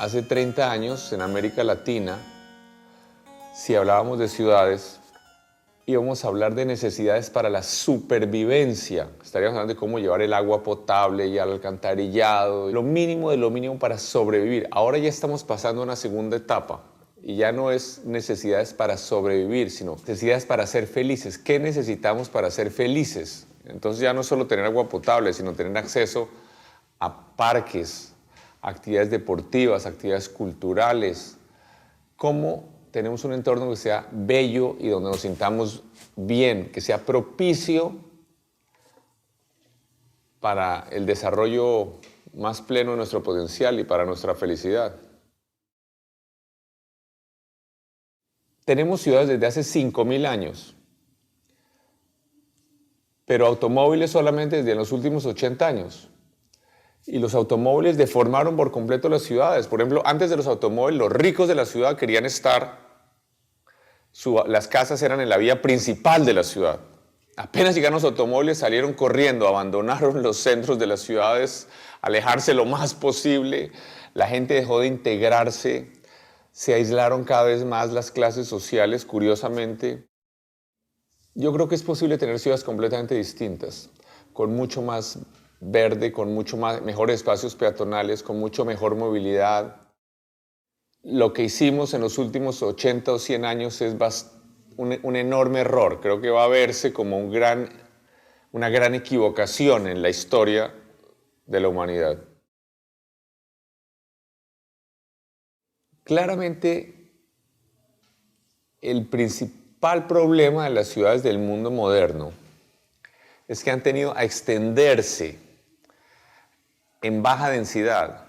Hace 30 años en América Latina, si hablábamos de ciudades, íbamos a hablar de necesidades para la supervivencia. Estaríamos hablando de cómo llevar el agua potable y al alcantarillado, lo mínimo de lo mínimo para sobrevivir. Ahora ya estamos pasando a una segunda etapa y ya no es necesidades para sobrevivir, sino necesidades para ser felices. ¿Qué necesitamos para ser felices? Entonces ya no solo tener agua potable, sino tener acceso a parques, actividades deportivas, actividades culturales. ¿Cómo tenemos un entorno que sea bello y donde nos sintamos bien, que sea propicio para el desarrollo más pleno de nuestro potencial y para nuestra felicidad? Tenemos ciudades desde hace 5.000 años, pero automóviles solamente desde los últimos 80 años. Y los automóviles deformaron por completo las ciudades. Por ejemplo, antes de los automóviles, los ricos de la ciudad querían las casas eran en la vía principal de la ciudad. Apenas llegaron los automóviles, salieron corriendo, abandonaron los centros de las ciudades, alejarse lo más posible. La gente dejó de integrarse, se aislaron cada vez más las clases sociales, curiosamente. Yo creo que es posible tener ciudades completamente distintas, con mucho más verde, con mejores espacios peatonales, con mucho mejor movilidad. Lo que hicimos en los últimos 80 o 100 años es un enorme error. Creo que va a verse como una gran equivocación en la historia de la humanidad. Claramente, el principal problema de las ciudades del mundo moderno es que han tenido a extenderse en baja densidad,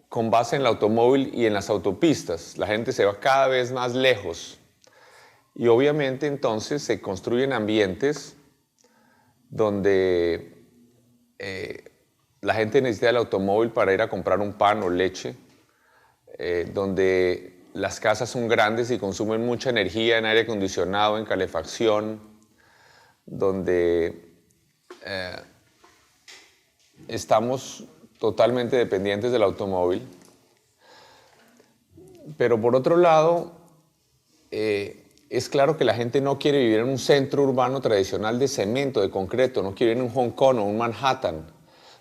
con base en el automóvil y en las autopistas. La gente se va cada vez más lejos. Y obviamente entonces se construyen ambientes donde la gente necesita el automóvil para ir a comprar un pan o leche, donde las casas son grandes y consumen mucha energía en aire acondicionado, en calefacción, donde estamos totalmente dependientes del automóvil. Pero por otro lado, es claro que la gente no quiere vivir en un centro urbano tradicional de cemento, de concreto, no quiere vivir en un Hong Kong o un Manhattan.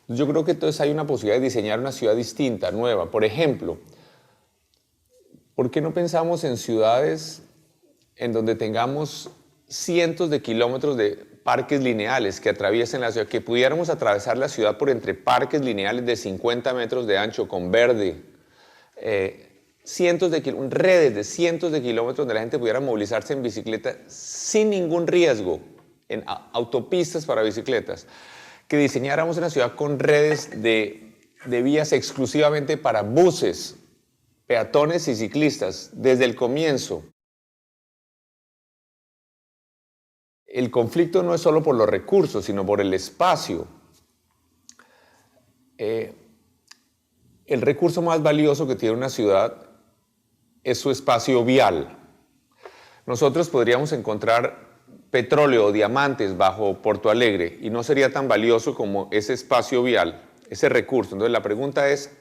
Yo creo que entonces hay una posibilidad de diseñar una ciudad distinta, nueva. Por ejemplo, ¿por qué no pensamos en ciudades en donde tengamos cientos de kilómetros de parques lineales que atraviesen la ciudad, que pudiéramos atravesar la ciudad por entre parques lineales de 50 metros de ancho con verde, redes de cientos de kilómetros donde la gente pudiera movilizarse en bicicleta sin ningún riesgo, en autopistas para bicicletas, que diseñáramos una ciudad con redes de vías exclusivamente para buses, peatones y ciclistas desde el comienzo. El conflicto no es solo por los recursos, sino por el espacio. El recurso más valioso que tiene una ciudad es su espacio vial. Nosotros podríamos encontrar petróleo o diamantes bajo Porto Alegre y no sería tan valioso como ese espacio vial, ese recurso. Entonces la pregunta es,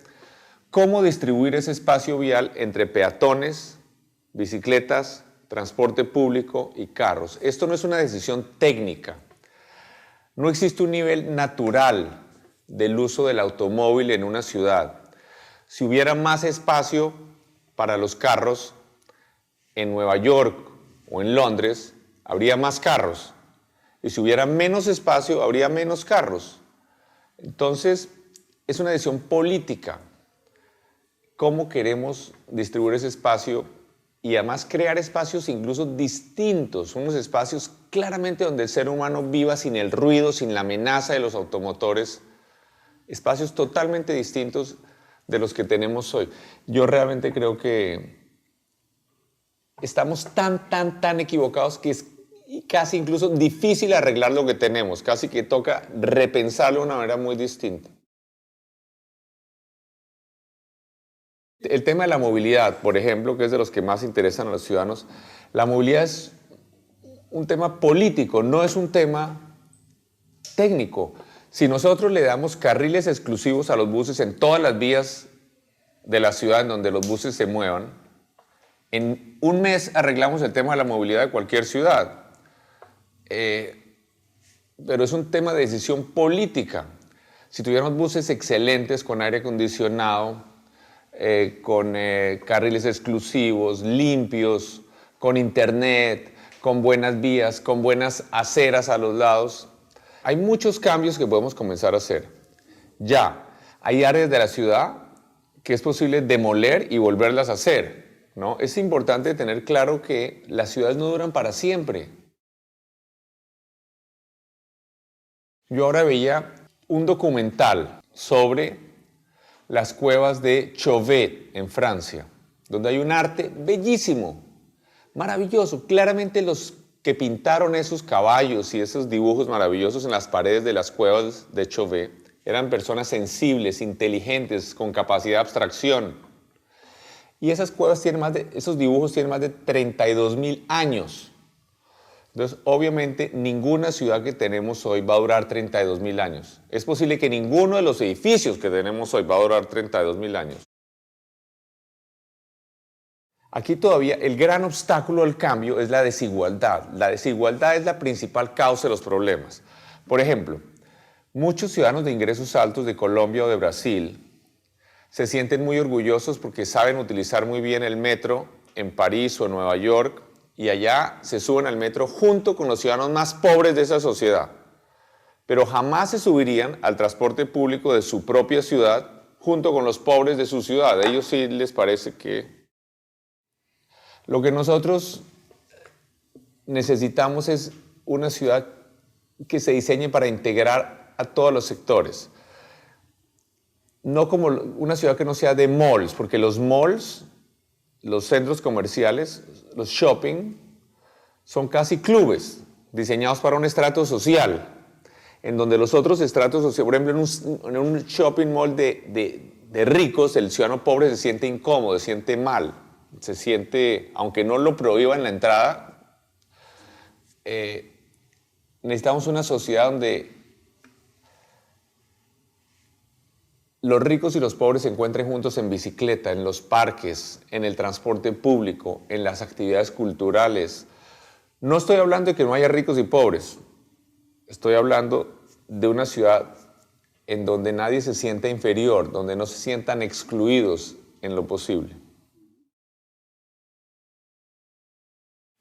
¿cómo distribuir ese espacio vial entre peatones, bicicletas, transporte público y carros? Esto no es una decisión técnica. No existe un nivel natural del uso del automóvil en una ciudad. Si hubiera más espacio para los carros en Nueva York o en Londres, habría más carros. Y si hubiera menos espacio, habría menos carros. Entonces, es una decisión política. ¿Cómo queremos distribuir ese espacio? Y además crear espacios incluso distintos, unos espacios claramente donde el ser humano viva sin el ruido, sin la amenaza de los automotores, espacios totalmente distintos de los que tenemos hoy. Yo realmente creo que estamos tan equivocados que es casi incluso difícil arreglar lo que tenemos, casi que toca repensarlo de una manera muy distinta. El tema de la movilidad, por ejemplo, que es de los que más interesan a los ciudadanos, la movilidad es un tema político, no es un tema técnico. Si nosotros le damos carriles exclusivos a los buses en todas las vías de la ciudad en donde los buses se muevan. En un mes arreglamos el tema de la movilidad de cualquier ciudad. Pero es un tema de decisión política. Si tuviéramos buses excelentes con aire acondicionado, con carriles exclusivos, limpios, con internet, con buenas vías, con buenas aceras a los lados, hay muchos cambios que podemos comenzar a hacer. Ya, hay áreas de la ciudad que es posible demoler y volverlas a hacer, ¿no? Es importante tener claro que las ciudades no duran para siempre. Yo ahora veía un documental sobre las cuevas de Chauvet en Francia, donde hay un arte bellísimo, maravilloso. Claramente los que pintaron esos caballos y esos dibujos maravillosos en las paredes de las cuevas de Chauvet eran personas sensibles, inteligentes, con capacidad de abstracción. Y esas cuevas esos dibujos tienen más de 32.000 años. Entonces, obviamente, ninguna ciudad que tenemos hoy va a durar 32.000 años. Es posible que ninguno de los edificios que tenemos hoy va a durar 32.000 años. Aquí todavía el gran obstáculo al cambio es la desigualdad. La desigualdad es la principal causa de los problemas. Por ejemplo, muchos ciudadanos de ingresos altos de Colombia o de Brasil se sienten muy orgullosos porque saben utilizar muy bien el metro en París o en Nueva York, y allá se suben al metro junto con los ciudadanos más pobres de esa sociedad. Pero jamás se subirían al transporte público de su propia ciudad junto con los pobres de su ciudad. A ellos sí les parece que... Lo que nosotros necesitamos es una ciudad que se diseñe para integrar a todos los sectores. No como una ciudad que no sea de malls, porque los malls, los centros comerciales, los shopping, son casi clubes diseñados para un estrato social, en donde los otros estratos sociales, por ejemplo, en un shopping mall de ricos, el ciudadano pobre se siente incómodo, se siente mal, se siente, aunque no lo prohíba en la entrada, necesitamos una sociedad donde los ricos y los pobres se encuentren juntos en bicicleta, en los parques, en el transporte público, en las actividades culturales. No estoy hablando de que no haya ricos y pobres. Estoy hablando de una ciudad en donde nadie se sienta inferior, donde no se sientan excluidos en lo posible.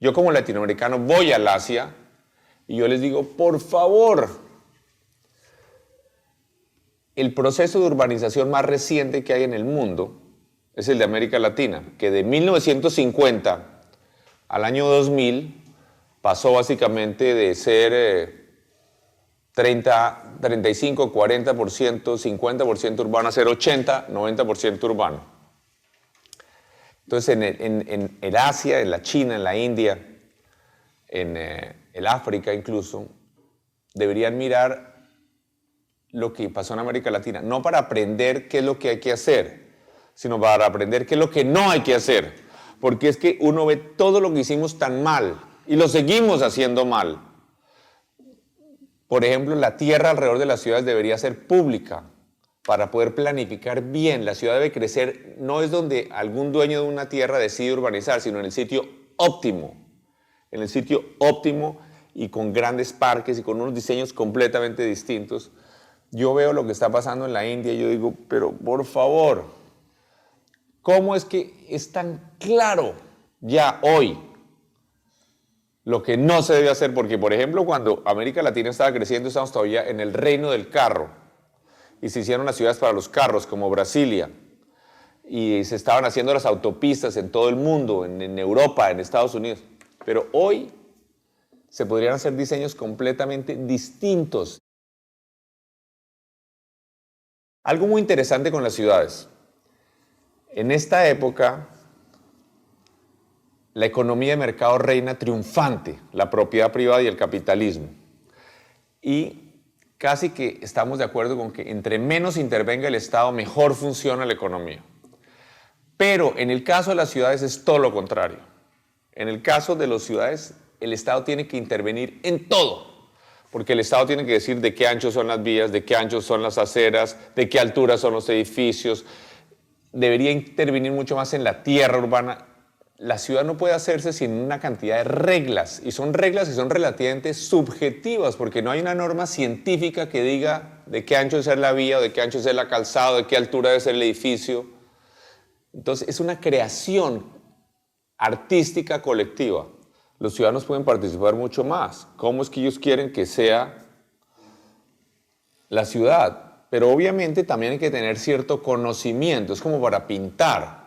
Yo como latinoamericano voy al Asia y yo les digo, por favor, el proceso de urbanización más reciente que hay en el mundo es el de América Latina, que de 1950 al año 2000 pasó básicamente de ser 35, 40%, 50% urbano a ser 80, 90% urbano. Entonces en el Asia, en la China, en la India, en el África incluso, deberían mirar lo que pasó en América Latina, no para aprender qué es lo que hay que hacer, sino para aprender qué es lo que no hay que hacer, porque es que uno ve todo lo que hicimos tan mal y lo seguimos haciendo mal. Por ejemplo, la tierra alrededor de las ciudades debería ser pública para poder planificar bien. La ciudad debe crecer, no es donde algún dueño de una tierra decide urbanizar, sino en el sitio óptimo, y con grandes parques y con unos diseños completamente distintos. Yo veo lo que está pasando en la India y yo digo, pero por favor, ¿cómo es que es tan claro ya hoy lo que no se debe hacer? Porque, por ejemplo, cuando América Latina estaba creciendo, estábamos todavía en el reino del carro y se hicieron las ciudades para los carros, como Brasilia, y se estaban haciendo las autopistas en todo el mundo, en Europa, en Estados Unidos. Pero hoy se podrían hacer diseños completamente distintos. Algo muy interesante con las ciudades. En esta época, la economía de mercado reina triunfante, la propiedad privada y el capitalismo. Y casi que estamos de acuerdo con que entre menos intervenga el Estado, mejor funciona la economía. Pero en el caso de las ciudades es todo lo contrario. En el caso de las ciudades, el Estado tiene que intervenir en todo. Porque el Estado tiene que decir de qué ancho son las vías, de qué ancho son las aceras, de qué altura son los edificios. debería intervenir mucho más en la tierra urbana. La ciudad no puede hacerse sin una cantidad de reglas, y son reglas que son relativamente subjetivas, porque no hay una norma científica que diga de qué ancho debe ser la vía, o de qué ancho debe ser la calzada, o de qué altura debe ser el edificio. Entonces es una creación artística colectiva. Los ciudadanos pueden participar mucho más. ¿Cómo es que ellos quieren que sea la ciudad? Pero obviamente también hay que tener cierto conocimiento. Es como para pintar.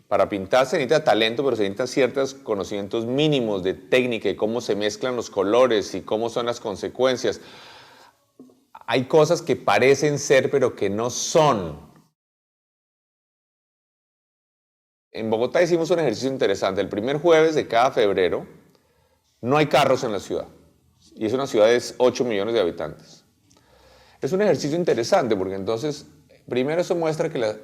Para pintar se necesita talento, pero se necesitan ciertos conocimientos mínimos de técnica y cómo se mezclan los colores y cómo son las consecuencias. Hay cosas que parecen ser, pero que no son. En Bogotá hicimos un ejercicio interesante. El primer jueves de cada febrero no hay carros en la ciudad. Y es una ciudad de 8 millones de habitantes. Es un ejercicio interesante porque entonces, primero eso muestra que,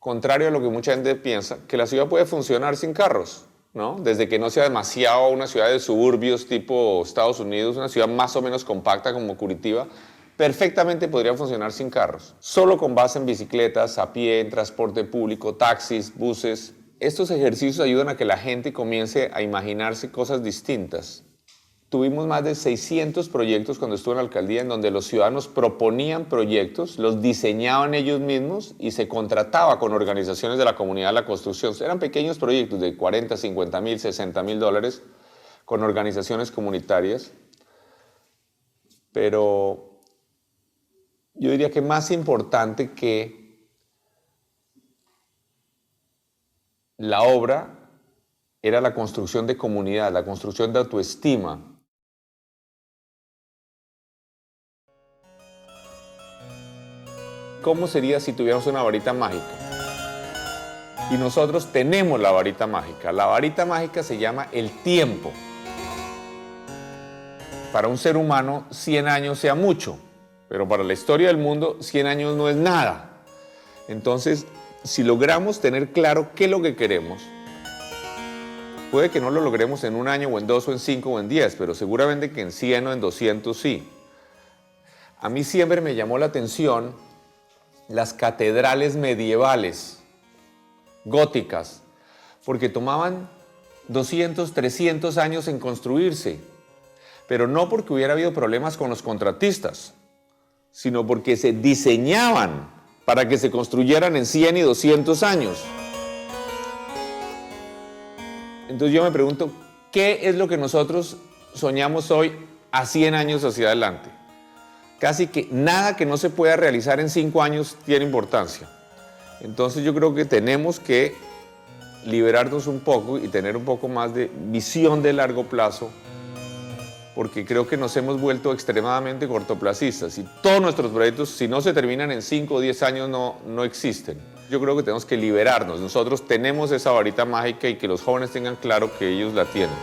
contrario a lo que mucha gente piensa, que la ciudad puede funcionar sin carros, ¿no? Desde que no sea demasiado una ciudad de suburbios tipo Estados Unidos, una ciudad más o menos compacta como Curitiba, perfectamente podría funcionar sin carros, solo con base en bicicletas, a pie, en transporte público, taxis, buses. Estos ejercicios ayudan a que la gente comience a imaginarse cosas distintas. Tuvimos más de 600 proyectos cuando estuve en la alcaldía en donde los ciudadanos proponían proyectos, los diseñaban ellos mismos y se contrataba con organizaciones de la comunidad de la construcción. Eran pequeños proyectos de 40, 50 mil, 60 mil dólares con organizaciones comunitarias. Pero yo diría que más importante que la obra era la construcción de comunidad, la construcción de autoestima. ¿Cómo sería si tuviéramos una varita mágica? Y nosotros tenemos la varita mágica. La varita mágica se llama el tiempo. Para un ser humano, 100 años sea mucho, pero para la historia del mundo, 100 años no es nada. Entonces, si logramos tener claro qué es lo que queremos, puede que no lo logremos en un año, o en 2, o en 5, o en 10, pero seguramente que en 100 o en 200 sí. A mí siempre me llamó la atención las catedrales medievales, góticas, porque tomaban 200, 300 años en construirse, pero no porque hubiera habido problemas con los contratistas, sino porque se diseñaban para que se construyeran en 100 y 200 años. Entonces yo me pregunto, ¿qué es lo que nosotros soñamos hoy a 100 años hacia adelante? Casi que nada que no se pueda realizar en 5 años tiene importancia. Entonces yo creo que tenemos que liberarnos un poco y tener un poco más de visión de largo plazo, porque creo que nos hemos vuelto extremadamente cortoplacistas y todos nuestros proyectos, si no se terminan en 5 o 10 años, no existen. Yo creo que tenemos que liberarnos. Nosotros tenemos esa varita mágica y que los jóvenes tengan claro que ellos la tienen.